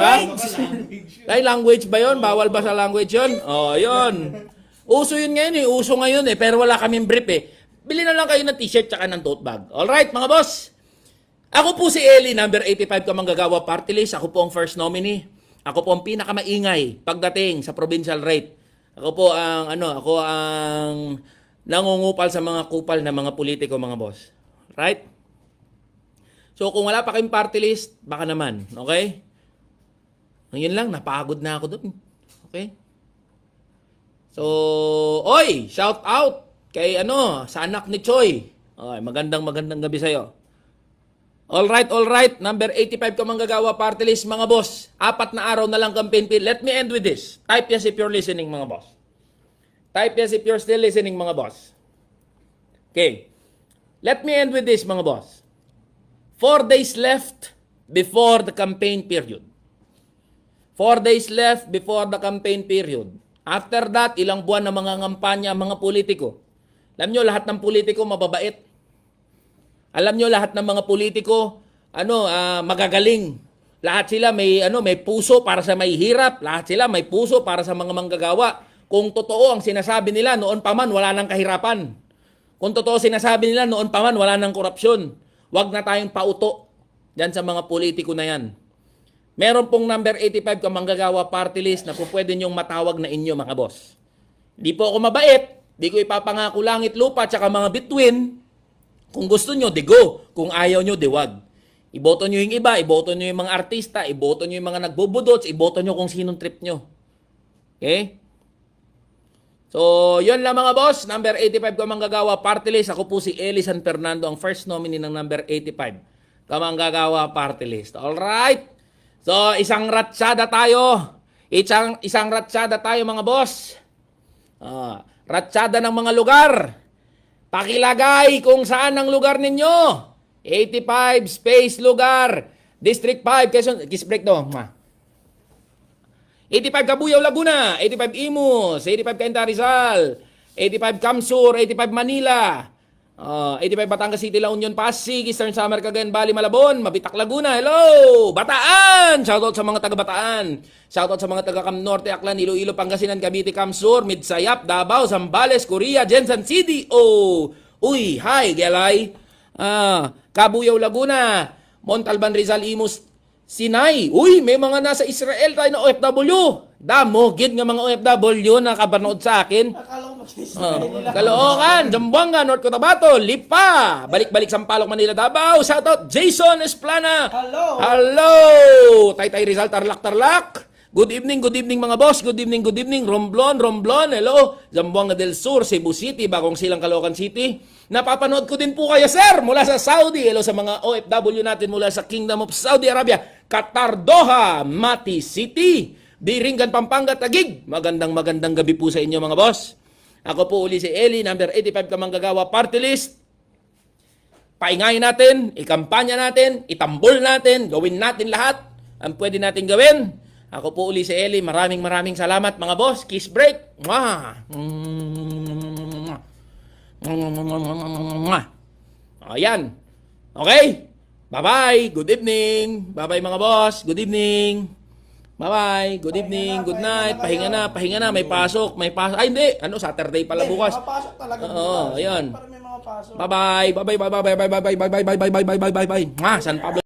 Ha? Ay, language ba yon? Bawal ba sa language yon? Oh, yon. Uso yun ngayon eh. Uso ngayon eh. Pero wala kaming brief eh. Bili na lang kayo ng t-shirt tsaka ng tote bag. Alright, mga boss. Ako po si Eli, number 85 ka manggagawa party list. Ako po ang first nominee. Ako po ang pinakamaingay pagdating sa provincial rate. Ako ang nangungupal sa mga kupal na mga politiko, mga boss. Right? So, kung wala pa kayong party list, baka naman. Okay? Ngayon lang, napagod na ako doon. Okay? So, oy, shout out kay sa anak ni Choi. Okay, magandang gabi sa'yo. Alright, number 85 ka manggagawa party list, mga boss. 4 na araw na lang campaign period. Let me end with this. Type yes if you're listening, mga boss. Type yes if you're still listening, mga boss. Okay. Let me end with this, mga boss. 4 days left before the campaign period. 4 days left before the campaign period. After that, ilang buwan na mga ngampanya, mga politiko. Alam nyo, lahat ng politiko mababait. Alam nyo, lahat ng mga politiko, magagaling. Lahat sila may puso para sa may hirap. Lahat sila may puso para sa mga manggagawa. Kung totoo ang sinasabi nila, noon pa man wala nang kahirapan. Kung totoo sinasabi nila, noon pa man wala nang korupsyon. Huwag na tayong pauto dyan sa mga politiko na yan. Meron pong number 85 ka manggagawa party list na po pwede nyong matawag na inyo, mga boss. Hindi po ako mabait. Hindi ko ipapangako langit lupa tsaka mga bituin. Kung gusto nyo, di go. Kung ayaw nyo, di wag. Iboto nyo yung iba, iboto nyo yung mga artista, iboto nyo yung mga nagbubudots, iboto nyo kung sinong trip nyo. Okay? So, yun lang, mga boss. Number 85 ka manggagawa party list. Ako po si Eli San Fernando, ang first nominee ng number 85 ka manggagawa party list. Alright? So, isang ratsada tayo. Isang ratsada tayo, mga boss. Ratsada ng mga lugar. Pakilagay kung saan ang lugar ninyo. 85 space lugar. District 5, Quezon. Kiss break to. 85 Cabuyao, Laguna. 85 Imus. 85 Cainta, Rizal. 85 Kamsur. 85 Manila. 85 Batangas City, La Union, Pasig. Eastern Samar, Cagayan Valley, Malabon. Mabitak, Laguna. Hello! Bataan! Shoutout sa mga taga-Bataan. Shoutout sa mga taga-Cam Norte, Aklan, Iloilo, Pangasinan, Cavite, Kamsur, Midsayap, Davao, Zambales, Korea, Jensen City. Uy, hi, Gelay. Cabuyao, Laguna. Montalban, Rizal, Imus, Sinay. Uy, may mga nasa Israel tayo na OFW. Damo, gid nga mga OFW na kabanood sa akin. Akala ko mag-Israel nila. Caloocan, Zamboanga, North Cotabato, Lipa, balik-balik Sampaloc, Manila, Davao. Shoutout Jason Esplana. Hello. Taytay Rizal, Tarlac. Good evening mga boss. Good evening. Romblon. Hello. Zamboanga del Sur, Cebu City, Bagong Silang, Caloocan City. Napapanood ko din po kayo, sir, mula sa Saudi. Hello sa mga OFW natin mula sa Kingdom of Saudi Arabia, Qatar, Doha, Mati City, Biringan, Pampanga, Taguig. Magandang gabi po sa inyo, mga boss. Ako po uli si Eli, number 85 ka manggagawa party list. Paingayin natin, ikampanya natin, itambol natin, gawin natin lahat ang pwede natin gawin. Ako po uli si Eli. Maraming salamat, mga boss. Kiss break. Ayan. Okay? Bye-bye. Good evening. Bye-bye, mga boss. Good evening. Bye-bye. Good evening. Good night. Pahinga na. May pasok. Ay, hindi. Saturday pala bukas. Papasok talaga. Oo, ayan. Para may mga pasok. Bye-bye. Bye-bye. San Pablo.